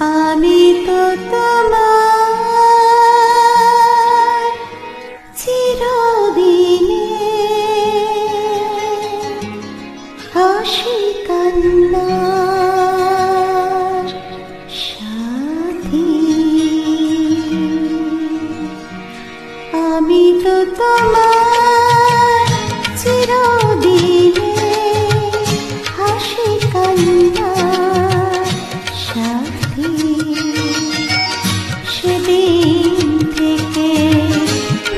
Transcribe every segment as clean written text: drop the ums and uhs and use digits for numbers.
আমি তো তোমার চিরদিনে হাসি কান্নার সাথী। আমি তো তোমার চিরদিনে হাসি কান্নার সাথী। সেদিন থেকে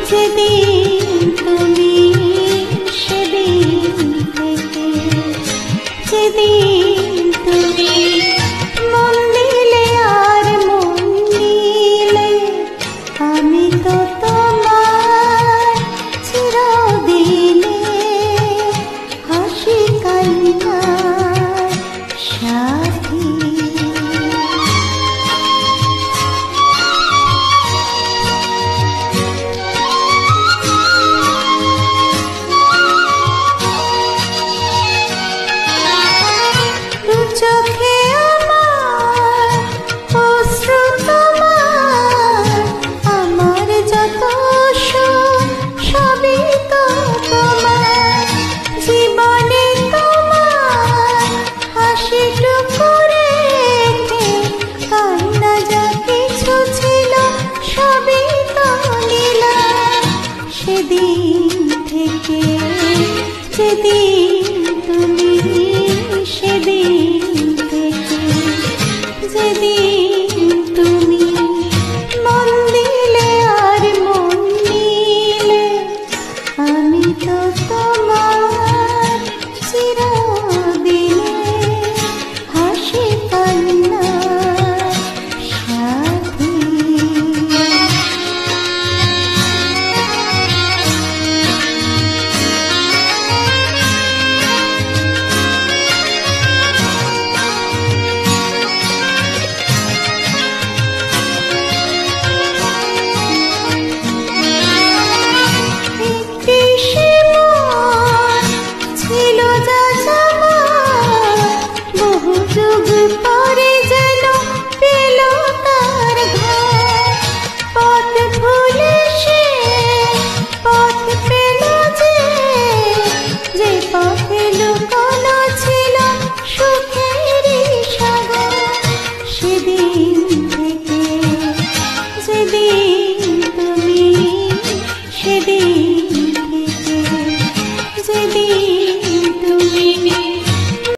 যেদিন তুমি, সেদিন থেকে যেদিন তুমি মন দিলে আর মন দিলে, আমি তো তোমার চিরদিনে হাসি কান্নার সাথী। চোখে আমার অশ্রু তোমার, আমার যত সুখ সবই তো তোমার। জীবনে তোমার হাসিটুকু রেখে কান্না যা কিছু ছিল সবই তো নিলাম। সেদিন থেকে যেদিন তুমি, সেদিন থেকে যেদিন